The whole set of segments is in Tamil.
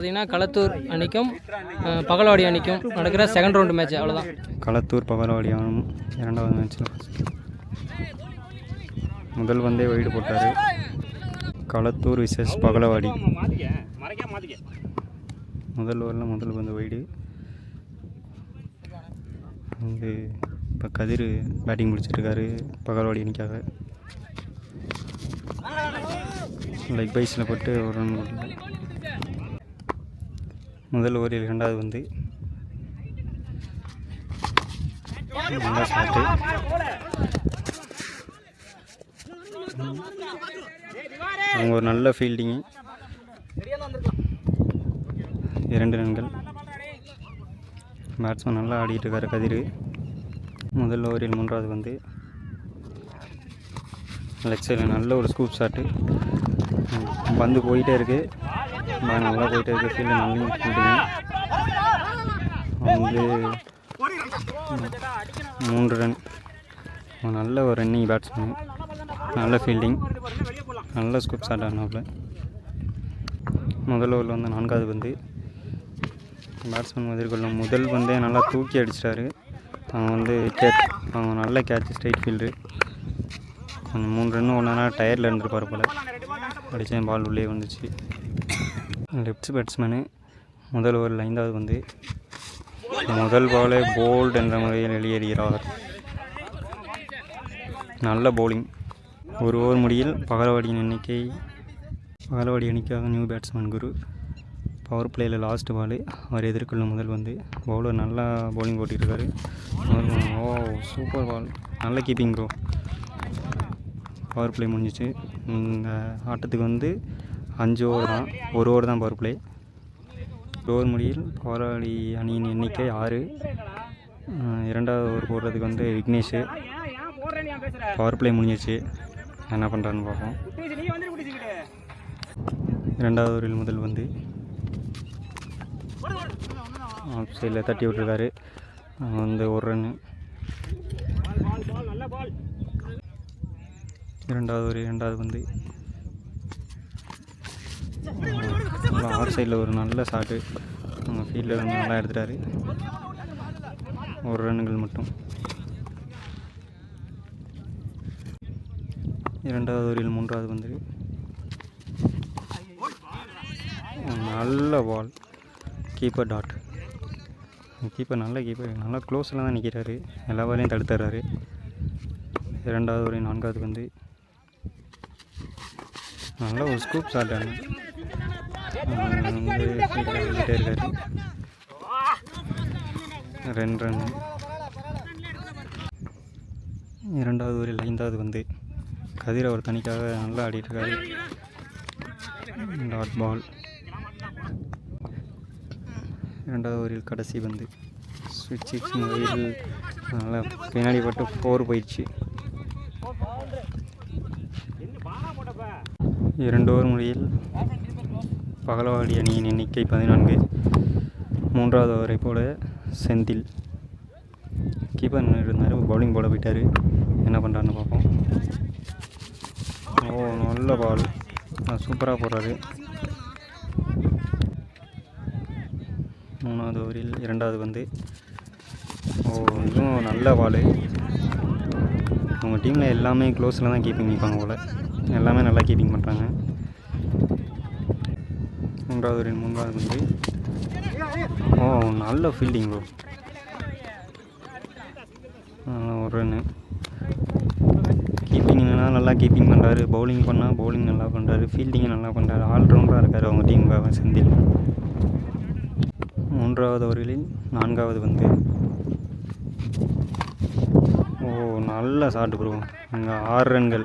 பார்த்தீங்கன்னா களத்தூர் அணிக்கும் பகலவாடி அணிக்கும் நடக்கிற செகண்ட் ரவுண்டு மேட்ச் அவ்வளோதான். களத்தூர் பகலவாடி அணியும் இரண்டாவது மேட்ச்சில் முதல் வந்தே வைடு போட்டார். களத்தூர் விசஸ் பகலவாடி முதல் ஓவரில் முதல் வந்து வைடு. வந்து இப்போ கதிர் பேட்டிங் முடிச்சிட்ருக்காரு பகலவாடி அணிக்காக. லெக் பைஸில் போட்டு ஒரு ரன் போட்டு முதல் ஓவரில் இரண்டாவது வந்து நல்லா ஷாட்டு. அவங்க ஒரு நல்ல ஃபீல்டிங்கு, 2 ரன்கள். பேட்ஸ்மேன் நல்லா ஆடிட்டு இருக்காரு கதிர். முதல் ஓவரில் மூன்றாவது வந்து லெக் சைடில் நல்ல ஒரு ஸ்கூப் ஷாட்டு. பந்து போயிட்டே இருக்குது, நல்லா போயிட்டே இருக்குது. ஃபீல்டு நல்லா ஃபீல்டிங்கு வந்து 3 ரன். நல்ல ஒரு ரன்னிங் பேட்ஸ்மேன், நல்ல ஃபீல்டிங், நல்ல ஸ்கூப் ஷாட் ஆனாப்புல. முதல் ஓவரில் வந்து 4வது வந்து பேட்ஸ்மேன் எதிர்கொள்ளும் முதல் பந்தே நல்லா தூக்கி அடிச்சிட்டாரு. அவங்க வந்து அவங்க நல்ல கேட்ச், ஸ்ட்ரைட் ஃபீல்டு. அந்த 3 ரன்னு ஒன்றா டயரில் இருந்துருப்பார் போல். அடித்தேன், பால் உள்ளே வந்துச்சு. லெஃப்ட் பேட்ஸ்மேனு முதல் ஓவரில் 5வது வந்து முதல் பாலே போல்ட் என்ற முறையில் வெளியேறுகிறார். நல்ல பவுலிங். ஒரு ஓவர் முடியில் பகலவாடி அணிக்காக நியூ பேட்ஸ்மேன் குரு. பவர் பிளேயில் லாஸ்ட் பால். அவர் எதிர்கொள்ளும் முதல் வந்து பவுலர் நல்லா பவுலிங் போட்டுருக்காரு. ஓ சூப்பர் பால், நல்ல கீப்பிங் ப்ரோ. பவர் பிளே முடிஞ்சிச்சு. இந்த ஆட்டத்துக்கு வந்து 5 ஓவர் தான், 1 ஓவர் தான் பவர் பிளே. 1 ஓவர் முடியில் பகலவாடி அணியின் எண்ணிக்கை 6. 2வது ஓவர் போடுறதுக்கு வந்து விக்னேஷ். பவர் பிளே முடிஞ்சிச்சு, என்ன பண்ணுறான்னு பார்ப்போம். 2வது ஓவரில் முதல் வந்து ஆஃப் சைடில் தட்டி விட்டுருக்காரு. வந்து 1 ரன்னு. 2வது ஓவர் 2வது வந்து ஆஃப் சைடில் ஒரு நல்ல ஷாட்டு. அவங்க ஃபீல்டில் வந்து நல்லா எடுத்துட்டாரு. 1 ரன்னுகள் மட்டும். 2வது ஓவரில் 3வது வந்து நல்ல பால், கீப்பர் டாட். கீப்பர் நல்ல கீப்பர், நல்லா க்ளோஸில் தான் நிற்கிறாரு, எல்லா பாலையும் தடுத்துறாரு. 2வது ஓவரில் 4வது வந்து நல்ல ஒரு ஸ்கூப் ஷாட். வந்து ஃபீல்டில் இருக்காரு. 2 ரன். 2வது ஓவரில் 5வது வந்து கதிர் அவர் தனிக்காக நல்லா ஆடிட்டுருக்காரு. Dot ball. 2வது ஓவரில் கடைசி வந்து ஸ்விட்ச் முறையில் நல்லா பின்னாடி பட்டு 4 போயிடுச்சு. 2 ஓவர் முடியில் பகலவாடி அணியின் எண்ணிக்கை 14. 3வது ஓவரை போல செந்தில் கீப்பர் இருந்தார், பவுலிங் போட போயிட்டார். என்ன பண்ணுறான்னு பார்ப்போம். ஓ நல்ல பால், சூப்பராக போடுறாரு. 3வது ஓவரில் 2வது வந்து இதுவும் நல்ல பால். அவங்க டீமில் எல்லாமே க்ளோஸில் தான் கீப்பிங் நிற்பாங்க போல், எல்லாமே நல்லா கீப்பிங் பண்ணுறாங்க. 3வது ஓவரில் 3வது வந்து நல்ல ஃபீல்டிங் ப்ரோ. 1 ரன்னு. கீப்பிங்னா நல்லா கீப்பிங் பண்ணுறாரு, பவுலிங் பண்ணால் பவுலிங் நல்லா பண்ணுறாரு, ஃபீல்டிங்கும் நல்லா பண்ணுறாரு. ஆல்ரவுண்டராக இருக்கார் அவங்க டீமுக்காக செந்தில். 3வது ஓவரில் 4வது வந்து நல்ல ஷாட் ப்ரோ. இங்கே 6 ரன்கள்.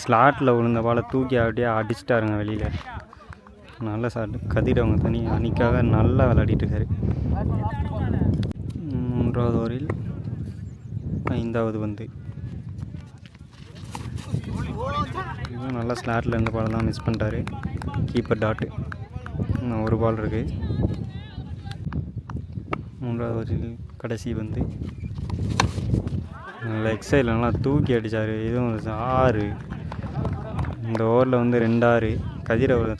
ஸ்லாட்டில் விழுந்த பாலை தூக்கி அப்படியே அடிச்சிட்டாருங்க வெளியில். நல்ல ஷாட். கதிர் அவங்க அணிக்காக நல்லா விளையாடிட்டுருக்காரு. 3வது ஓவரில் 5வது வந்து நல்லா ஸ்லாட்டில் இருந்த பால் தான் மிஸ் பண்ணிட்டாரு. Keeper dot. இன்னும் 1 பால் இருக்குது. 3வது ஓவரில் கடைசி வந்து லெக் சைடில் நல்லா தூக்கி அடித்தார். இதுவும் 6. இந்த ஓவரில் வந்து 2 6. கதிர் அவர்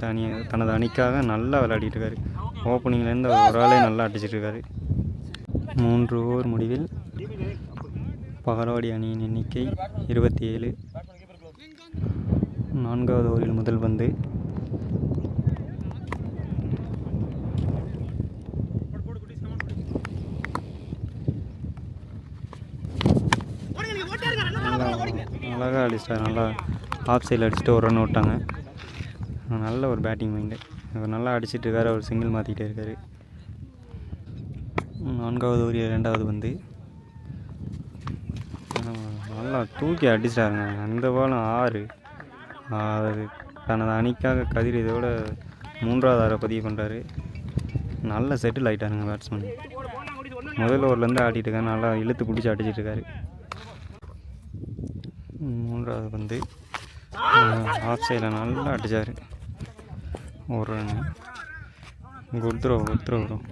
தனது அணிக்காக நல்லா விளையாடிட்டு இருக்காரு. ஓப்பனிங்லேருந்து ஒரு ஆளே நல்லா அடிச்சிட்ருக்காரு. 3 ஓவர் முடிவில் பகலவாடி அணியின் எண்ணிக்கை 27. 4வது ஓவரில் முதல் பந்து. அழகாக அடிச்சிட்டார். நல்லா ஆஃப் சைடில் அடிச்சுட்டு ஒரு ரன் விட்டாங்க. நல்ல ஒரு பேட்டிங் மைண்டு. அவர் நல்லா அடிச்சிட்டு இருக்காரு. அவர் சிங்கிள் மாற்றிக்கிட்டே இருக்கார். 4வது ஓவர் 2வது பந்து. நல்லா தூக்கி அடிச்சிட்டாருங்க. அந்த பாலும் 6. அது தனது அணிக்காக கதிர் இதோட 3வது ஆரை பதிவு பண்ணுறாரு. நல்ல செட்டில் ஆகிட்டாருங்க பேட்ஸ்மேன். முதல் ஓவர்லேருந்து ஆடிட்டு இருக்காரு. நல்லா இழுத்து பிடிச்சி அடிச்சிட்ருக்காரு. 3வது பந்து ஆஃப் சைடில் நல்லா அடித்தார். ஒரு ரன். குட் த்ரோ வரும்.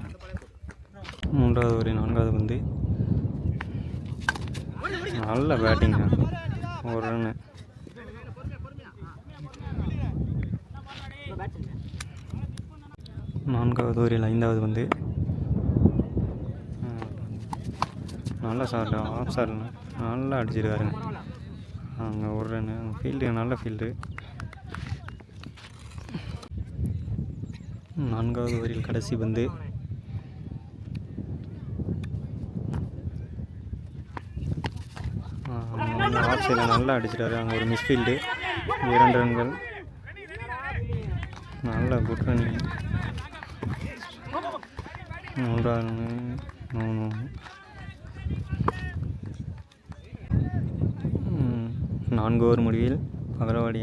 3வது ஓவர் 4வது பந்து. நல்ல பேட்டிங். ஒரு ரன். 4வது ஓவரில் 5வது பந்து. நல்ல ஷாட். ஆஃப் ஷாட் நல்லா அடிச்சிருக்காருங்க. அங்கே ஒரு ரன். ஃபீல்டு நல்ல ஃபீல்டு. 4வது ஓவரில் கடைசி பந்து. ஆஃப் சைடில் நல்லா அடிச்சிட்டாரு. அங்கே ஒரு மிஸ்ஃபீல்டு. 2 ரன்கள். நல்ல குட் ரன்னிங். 3வது 4 ஓவர் முடிவில் பகலவாடி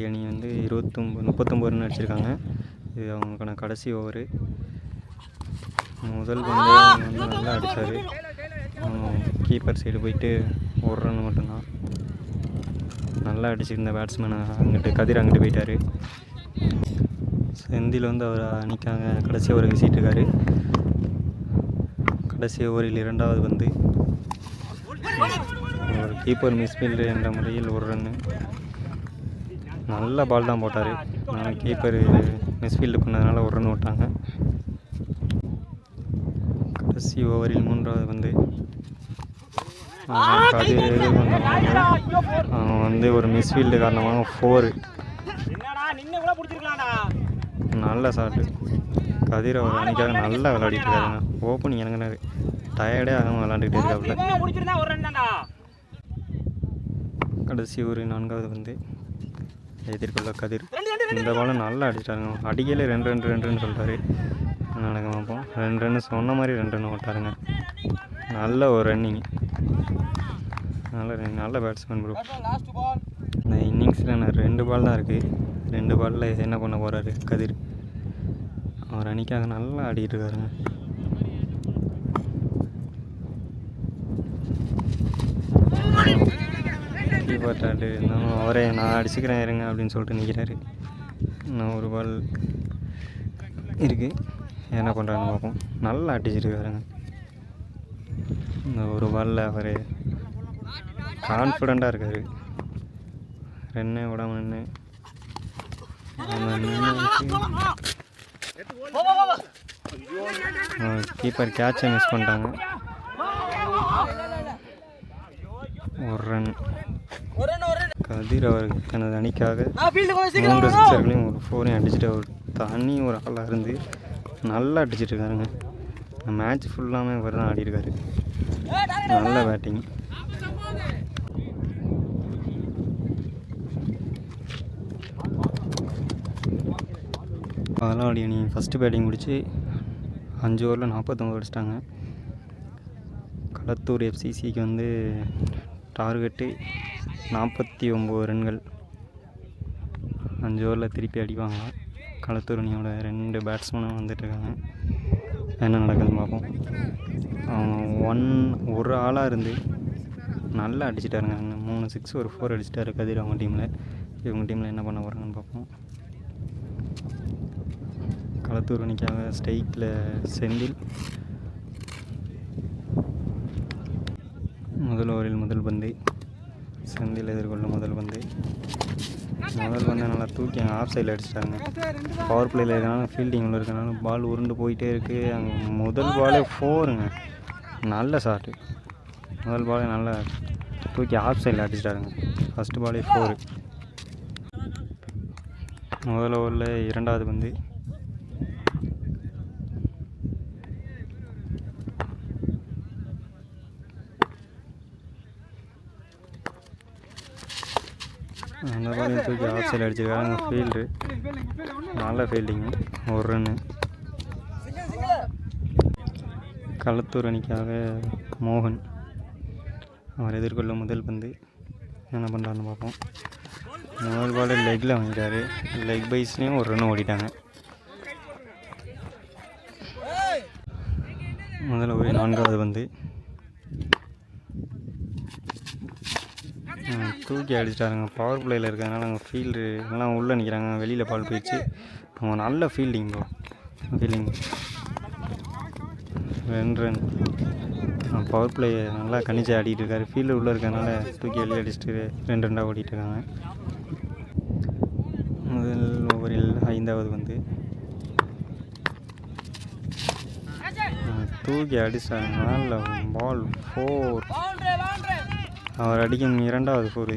அணி வந்து 39 ரன் அடிச்சிருக்காங்க. இது அவங்களுக்கான கடைசி ஓவரு. முதல் பந்து வந்து நல்லா அடித்தார். கீப்பர் சைடு போயிட்டு ஒரு ரன் மட்டும்தான். நல்லா அடிச்சிருந்த பேட்ஸ்மேனை கதிர் அங்கிட்டு போயிட்டார். செந்தில் வந்து அவர் அணிக்காக கடைசி ஓவர் வீசிட்டுருக்காரு. கடைசி ஓவரில் 2வது பந்து. ஒரு கீப்பர் மிஸ்ஃபீல்டு என்ற முறையில் ஒரு ரன்னு. நல்ல பால் தான் போட்டார். ஆனால் கீப்பர் மிஸ்ஃபீல்டு பண்ணதுனால ஒரு ரன் விட்டாங்க. கடைசி ஓவரில் 3வது பந்து. அவன் வந்து ஒரு மிஸ்ஃபீல்டு காரணமாக 4. நல்ல ஷாட்டு. கதிர் அவர் அன்றைக்காக நல்லா விளையாடிட்டு இருக்காருங்க. ஓப்பனிங் இறங்கினார். டயர்டே ஆகாமல் விளாண்டுக்கிட்டே இருக்காப்புல. கடைசி ஒரு 4வது பந்து. எதிர்கொள்ள கதிர். இந்த பாலும் நல்லா அடிச்சிட்டாருங்க. அடிக்கலே 2 ரன் சொல்லிட்டாரு. நடக்க பார்ப்போம். 2 ரன் சொன்ன மாதிரி 2 ரன் ஓட்டாருங்க. நல்ல ஒரு ரன்னிங். நல்ல பேட்ஸ்மேன் ப்ரோ. இந்த இன்னிங்ஸில் நான் 2 பால் தான் இருக்குது. 2 பாலில் என்ன பண்ண போகிறாரு கதிர். அவர் அணிக்காக நல்லா ஆடிட்டு இருக்காருங்க. கீப்பர் டாட்டு இருந்தாலும் அவரே நான் அடிச்சுக்கிறேன் இருங்க அப்படின்னு சொல்லிட்டு நிற்கிறாரு. இன்னும் ஒரு பால் இருக்குது. என்ன பண்ணுறாருன்னு பார்ப்போம். நல்லா அடிச்சிருக்காருங்க. இந்த ஒரு பாலில் அவர் கான்ஃபிடண்ட்டாக இருக்கார். ரென்னே விடாம நின்று கீப்பர் கேட்சை மிஸ் பண்ணிட்டாங்க. ஒரு ரன். கதிர் அவர் தனது அணிக்காக 3 சிக்ஸர்களையும் ஒரு 4ஐயும் அடிச்சுட்டு அவர் தனி ஒரு ஆளாக இருந்து நல்லா அடிச்சிட்டு இருக்காருங்க. மேட்ச் ஃபுல்லாமே இவர் தான் ஆடிருக்காரு. நல்ல பேட்டிங். பகலவாடி அணி ஃபஸ்ட்டு பேட்டிங் முடித்து 5 ஓவரில் 49 அடிச்சிட்டாங்க. களத்தூர் எஃப்சிசிக்கு வந்து டார்கெட்டு 49 ரன்கள். 5 ஓவரில் திருப்பி அடிப்பாங்க. களத்தூர் அணியோட 2 பேட்ஸ்மேனும் வந்துட்டுருக்காங்க. என்ன நடக்குதுன்னு பார்ப்போம். அவங்க ஒரு ஆளாக இருந்து நல்லா அடிச்சிட்டாருங்க. 3 6 ஒரு 4 அடிச்சிட்டாரு கதிர் அவங்க டீமில். இவங்க டீமில் என்ன பண்ண போகிறாங்கன்னு பார்ப்போம். களத்தூர் அணிக்காக ஸ்ட்ரைக்கில் செந்தில். முதல் ஓவரில் முதல் பந்து. செந்தில் எதிர்கொள்ளும் முதல் பந்து நல்லா தூக்கி அங்கே ஆஃப் சைடில் அடிச்சிட்டாங்க. பவர் பிளேயில் இருக்கனால ஃபீல்டிங் உள்ள இருக்கனால பால் உருண்டு போயிட்டே இருக்குது. அங்கே முதல் பாலே 4ங்க. நல்ல ஷாட்டு. முதல் பாலே நல்லா தூக்கி ஆஃப் சைடில் அடிச்சிட்டாருங்க. ஃபஸ்ட்டு பாலே 4. முதல் ஓவரில் 2வது பந்து அந்த பாலையும் தூக்கி ஆஃப் சைடில் அடிச்சிருக்காங்க. ஃபீல்டு நல்ல ஃபீல்டிங்கு. 1 ரன்னு. களத்தூர் அணிக்காக மோகன் அவர் எதிர்கொள்ளும் முதல் பந்து என்ன பண்ணுறாருன்னு பார்ப்போம். முதல் பால் லெக்கில் வாங்கிட்டாரு. லெக் பைஸ்லேயும் 1 ரன் ஓடிட்டாங்க. முதல்ல ஒரு 4வது பந்து தூக்கி அடிச்சிட்டாருங்க. பவர் பிளேயில் இருக்கிறதுனால அங்கே ஃபீல்டு எல்லாம் உள்ளே நிற்கிறாங்க. வெளியில் பால் போயிடுச்சு. அவங்க நல்ல ஃபீல்டிங் 2 ரன். பவர் பிளே நல்லா கணிச்சு ஆடிட்டு இருக்காரு. ஃபீல்டு உள்ளே இருக்கிறதுனால தூக்கி வெளியே அடிச்சுட்டு 2 ரன்னாக ஓடிட்டு இருக்காங்க. முதல் ஓவரில் 5வது வந்து தூக்கி அடிச்சாங்க. நல்ல பால் 4. அவர் அடிக்கும் 2வது 4.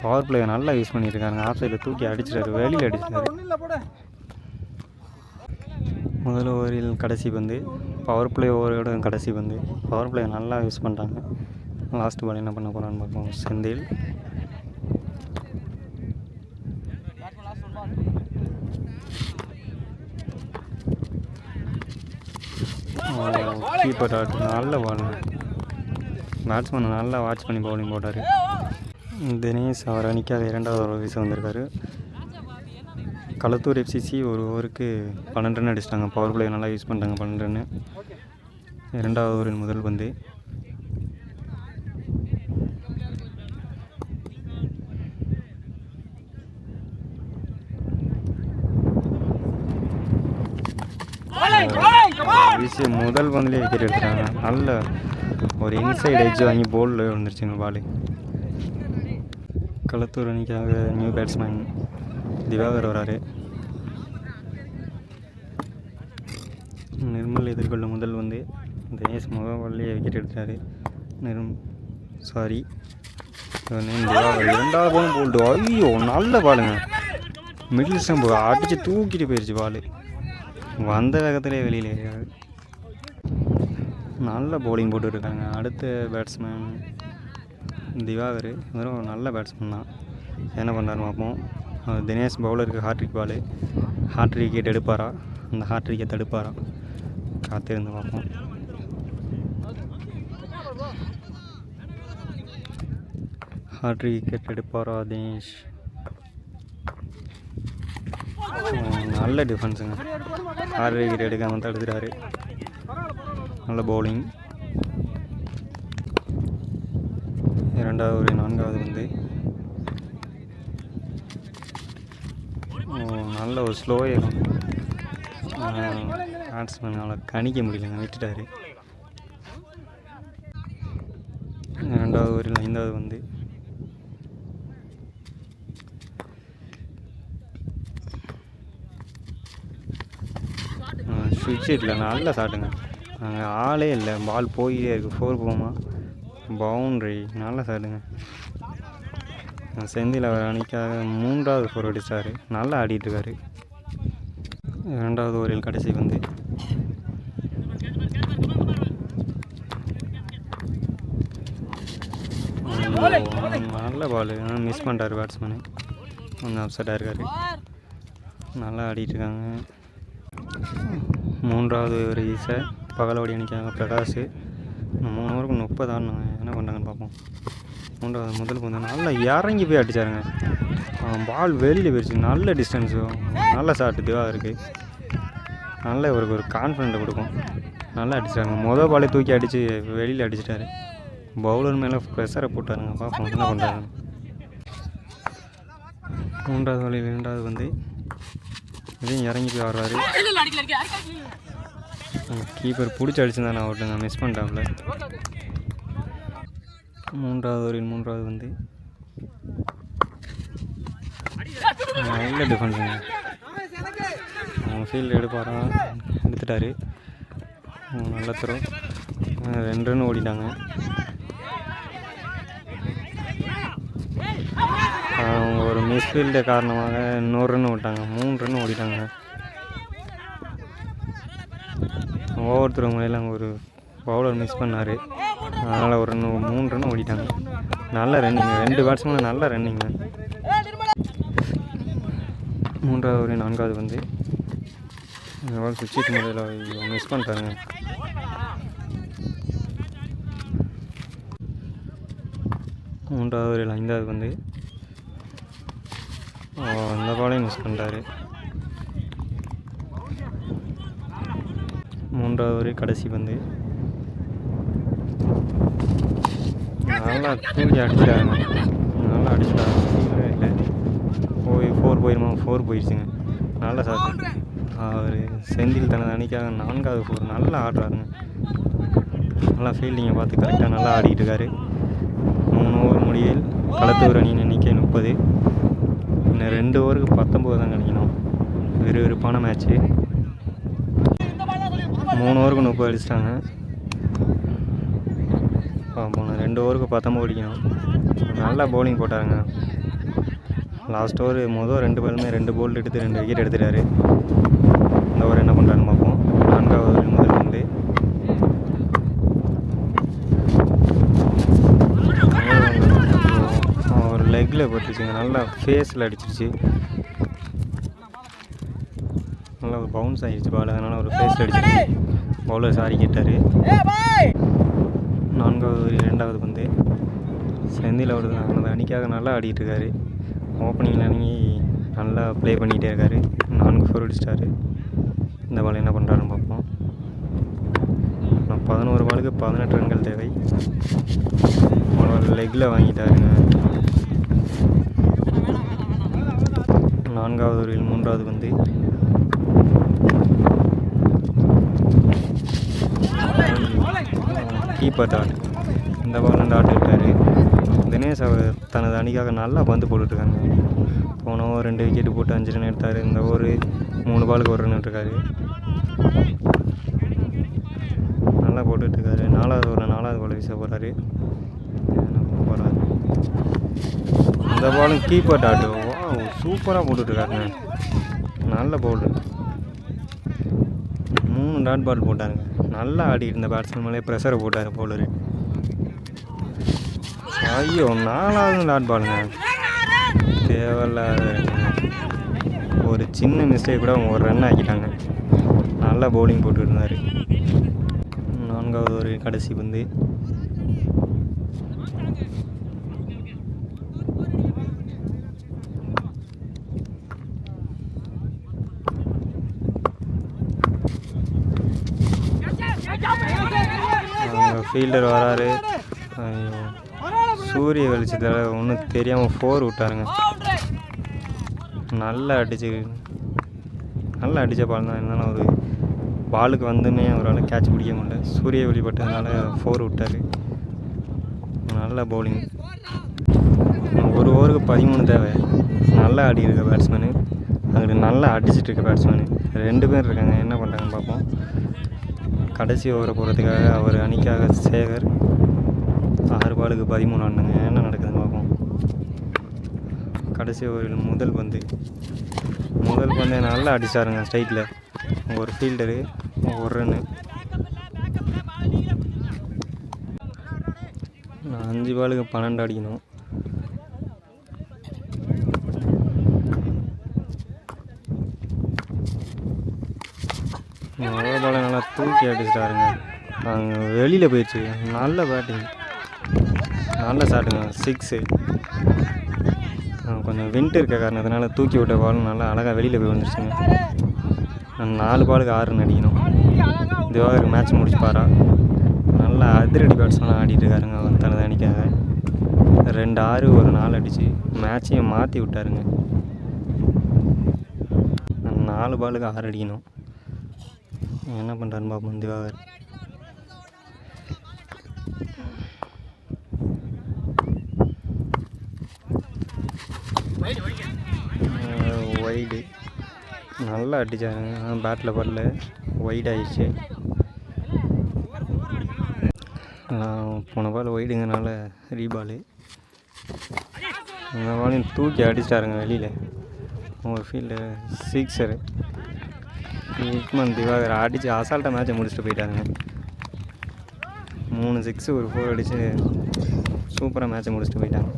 பவர் பிளே நல்லா யூஸ் பண்ணியிருக்காங்க. ஆஃப் சைடில் தூக்கி அடிச்சிட்டாரு. வெளியில் அடிச்சிட்டாரு. முதல் ஓவரில் கடைசி பந்து பவர் பிளே ஓவரோட கடைசி பந்து. பவர் பிளே நல்லா யூஸ் பண்ணுறாங்க. லாஸ்ட் பால் என்ன பண்ண போகிறான்னு பார்ப்போம். செந்தில் கீப்பர் ஆட் நல்ல பால். பேட்ஸ்மேன் நல்லா வாட்ச் பண்ணி பவுலிங் போட்டார். தினேஷ் அவர் அணிக்காக 2வது ஓவர் வீச வந்திருக்காரு. களத்தூர் FCC ஒரு ஓவருக்கு 12 ரன் அடிச்சிட்டாங்க. பவர் பிளே நல்லா யூஸ் பண்ணுறாங்க. 12 ரன்னு. 2வது ஓவரின் முதல் பந்து வீசி முதல் பந்துலேயே விக்கெட் எடுத்துட்டாங்க. நல்ல ஒரு இன்சைட் எட்ஜ் வாங்கி போலில் வந்துருச்சுங்க பால். களத்தூர் அணிக்காக நியூ பேட்ஸ்மேன் திவாகர் வராரு. நிர்மல் எதிர்கொள்ளும் முதல் வந்து தினேஷ் பால்லேயே விக்கெட் எடுத்தார். திவாகர் 2வது பாலும் போல்டு. ஐயோ நல்ல பாலுங்க. மிடில் ஸ்டம்ப் அடித்து தூக்கிட்டு போயிடுச்சு பால். வந்த வேகத்திலே வெளியில் ஏறியாரு. நல்ல பவுலிங் போட்டுருக்காங்க. அடுத்த பேட்ஸ்மேன் திவாகர். இவரும் நல்ல பேட்ஸ்மேன் தான். என்ன பண்ணுறாரு பார்ப்போம். தினேஷ் பவுலருக்கு ஹாட்ரிக் பால். ஹாட்ரிக் விக்கெட் எடுப்பாரா? அந்த ஹாட்ரிக்கை தடுப்பாரா? காத்திருந்து பார்ப்போம். ஹாட்ரிக் விக்கெட் எடுப்பாரா தினேஷ்? நல்ல டிஃபென்ஸுங்க. ஹாட்ரிக் விக்கெட் எடுக்காமல் தடுத்துட்டாரு. நல்ல பவுலிங். 2வது ஒரு 4வது வந்து நல்ல ஒரு ஸ்லோ ஏகம். பேட்ஸ்மேன் அவளை கணிக்க முடியலங்க. விட்டுட்டாரு. 2வது ஓவரில் 5வது வந்து சுவிட்ச் இல்லை. நல்ல ஷாட்டுங்க. அங்கே ஆளே இல்லை. பால் போயிட்டே இருக்குது. 4 போகுமா? பவுண்ட்ரி. நல்ல ஷாட்டுங்க. செந்தில் அவர் அணிக்காக 3வது 4 அடித்தார். நல்லா ஆடிட்டுருக்காரு. 2வது ஓவரில் கடைசி வந்து நல்ல பால். மிஸ் பண்ணிட்டார் பேட்ஸ்மேனு. கொஞ்சம் அப்செட்டாக இருக்கார். நல்லா ஆடிட்டுருக்காங்க. 3வது ஒரு ஈஸை பகலோடி அணிக்காக பிரகாஷ். 3 ஓவருக்கு 30 ஆடினாங்க. என்ன பண்ணுறாங்கன்னு பார்ப்போம். 3வது முதல் பந்து நல்லா இறங்கி போய் அடித்தாருங்க. பால் வெளியில் போயிடுச்சு. நல்ல டிஸ்டன்ஸு. நல்ல ஷாட்டு இதுவாக இருக்குது. நல்ல இவருக்கு ஒரு கான்ஃபிடென்ட்டை கொடுக்கும். நல்லா அடிச்சிட்டாங்க. மொதல் பாலே தூக்கி அடித்து வெளியில் அடிச்சிட்டாரு. பவுலர் மேலே ப்ரெஷரை போட்டாருங்க. பார்ப்போம் என்ன பண்ணுறாங்க. 3வது பாலில் 2வது வந்து இதையும் இறங்கி போய் ஆடுறாரு. கீப்பர் பிடிச்சி அடிச்சுருந்தா நான் அவுட்டுங்க. மிஸ் பண்ணிட்டாப்ல. மூன்றாவது ஓவரில் மூன்றாவது வந்து நல்ல டிஃபென்ஸுங்க. அவங்க ஃபீல்டு எடுப்பாரா, எடுத்துட்டாரு. நல்ல த்ரோ. 2 ரன் ஓடிட்டாங்க. அவங்க ஒரு மிஸ்ஃபீல்டு காரணமாக இன்னொரு ரன் விட்டாங்க. 3 ரன் ஓடிட்டாங்க. ஓவர் த்ரோ முறையில் அங்கே ஒரு பவுலர் மிஸ் பண்ணார். அதனால் ஒரு 3 ரன் ஓடிட்டாங்க. நல்ல ரன்னிங்க, 2 பேட்ஸ்மேன் நல்ல ரன்னிங்க. மூன்றாவது ஒரு 4வது வந்து சுவிட்ச் முறையில் மிஸ் பண்ணிட்டாருங்க. மூன்றாவது ஒரு 5வது வந்து அந்த பாலையும் மிஸ் பண்ணிட்டாரு. மூன்றாவது ஒரு கடைசி வந்து நல்லா தூக்கி அடிச்சிட்டாருங்க. நல்லா அடிச்சிட்டாரு. இல்லை போய் 4 போயிருமா, 4 போயிடுச்சுங்க. நல்ல சாப்பிட்டு அவர் செந்தில் தனது அணிக்காக 4வது 4 நல்லா ஆடுறாருங்க. நல்லா ஃபீல்டிங்கை பார்த்து கரெக்டாக நல்லா ஆடிக்கிட்டு இருக்காரு. 3 ஓவர் முடிவில் களத்தூர் அணியின் எண்ணிக்கை 30. இன்னும் 2 ஓவருக்கு 19 தான் கிடைக்கணும். விறுவிறுப்பான மேட்ச்சு. 3 ஓவருக்கு 30 அடிச்சிட்டாங்க. போன 2 ஓவருக்கு 19 அடிக்கணும். நல்லா பவுலிங் போட்டாருங்க. லாஸ்ட் ஓவர் மொதல் 2 பாலுமே 2 போல்ட் எடுத்து 2 விக்கெட் எடுத்துட்டாரு. இந்த ஓவர் என்ன பண்ணுறாருன்னு பார்ப்போம். 4வது ஓவரில் முதல் வந்து ஒரு லெக்கில் பட்டுச்சுங்க. நல்லா ஃபேஸில் அடிச்சிருச்சு. நல்லா ஒரு பவுன்ஸ் ஆகிடுச்சு பால். அதனால் ஒரு ஃபேஸில் அடிச்சிருச்சு. பவுலர் சாரி கேட்டார். 4வது ஓவர் 2வது வந்து செந்தில் அவர் அந்த அணிக்காக நல்லா ஆடிட்டு இருக்காரு. ஓப்பனிங்கில் இறங்கி நல்லா ப்ளே பண்ணிகிட்டே இருக்காரு. 4 4 அடிச்சிட்டாரு. இந்த பால் என்ன பண்ணுறாருன்னு பார்ப்போம். 11 பாலுக்கு 18 ரன்கள் தேவை. லெக்கில் வாங்கிட்டாருங்க. 4வது ஓவரில் 3வது வந்து கீப்பர் டாட். இந்த பால் டாட் விட்டார். தினேஷ் அவர் தனது அணிக்காக நல்லா பந்து போட்டுட்ருக்காங்க. போன ஓவர் 2 விக்கெட்டு போட்டு 5 ரன் எடுத்தார். இந்த ஓவர் 3 பாலுக்கு 1 ரன் எடுத்துருக்காரு. நல்லா போட்டுட்ருக்காரு. 4வது ஓவரில் 4வது பால் வீச போகிறாரு. இந்த பாலும் கீப்பர் டாட்டு. சூப்பராக போட்டுட்ருக்காருங்க. நல்ல பவுலர். 3 dot ball போட்டாருங்க. நல்லா ஆடிட்டு இருந்த பேட்ஸ்மேன் மேலே ப்ரெஷரை போட்டார் பவுலரு. ஐயோ 4வது டாட் பாலுங்க. தேவையில்லாத ஒரு சின்ன மிஸ்டேக் கூட 1 ரன் ஆக்கிட்டாங்க. நல்லா பவுலிங் போட்டு இருந்தார். 4வது ஒரு கடைசி பந்து ஃபீல்டர் வராரு. சூரிய வெளிச்சத்தில் ஒன்றும் தெரியாமல் 4 விட்டாருங்க. நல்லா அடித்த பால் தான். இருந்தாலும் ஒரு பாலுக்கு வந்துமே அவரால் கேட்ச் பிடிக்க முடியல. சூரிய வெளிப்பட்டதுனால 4 விட்டார். நல்ல பவுலிங். 1 ஓவருக்கு 13 தேவை. நல்லா ஆடி இருக்க பேட்ஸ்மேனு, அங்கிட்டு நல்லா அடிச்சிட்டு இருக்க பேட்ஸ்மேனு 2 பேர் இருக்காங்க. என்ன பண்ணுறாங்கன்னு பார்ப்போம். கடைசி ஓவரை போகிறதுக்காக அவர் அணிக்காக சேகர் 6 பாலுக்கு 13 ஆடுங்க. என்ன நடக்குதுன்னு பார்ப்போம். கடைசி ஓவரில் முதல் பந்து நல்லா அடிச்சாருங்க. ஸ்ட்ரைட்டில் ஒரு ஃபீல்டரு 1 ரன்னு. 5 பாலுக்கு 12 அடிக்கணும். முதல் பாலை நல்லா தூக்கி அடிச்சிட்டாருங்க. அங்கே வெளியில் போயிடுச்சு. நல்ல பேட்டிங், நல்ல ஷாட்டுங்க. 6. கொஞ்சம் விண்ட் இருக்க காரணத்தினால தூக்கி விட்ட பாலும் நல்லா அழகாக வெளியில் போய் வந்துருச்சுங்க. 4 பாலுக்கு 6 ரன் அடிக்கணும். திவாகர் மேட்ச் முடிச்சுப்பாரா. நல்லா அதிரடி பேட்ஸ்மேனாக ஆடிட்டு இருக்காருங்க அவர் தனது அணிக்காக. 2 6 ஒரு 4 அடித்து மேட்சையும் மாற்றி விட்டாருங்க. 4 பாலுக்கு 6 அடிக்கணும். என்ன பண்ணுறாருன்னு பார்ப்போம் திவாகர். நல்லா அடித்தாருங்க. ஆனால் பேட்டில் படல, ஒயிட் ஆயிடுச்சு. போன பால் ஒயிடுங்கனால ரீபாலு. அந்த பாலையும் தூக்கி அடிச்சிட்டாருங்க வெளியில். ஒரு ஃபீல்டு சிக்ஸரு. யுக்மன் திவாகர் அடித்து அசால்ட்டாக மேட்சை முடிச்சுட்டு போயிட்டாருங்க. 3 6 ஒரு 4 அடித்து சூப்பராக மேட்சை முடிச்சுட்டு போயிட்டாங்க.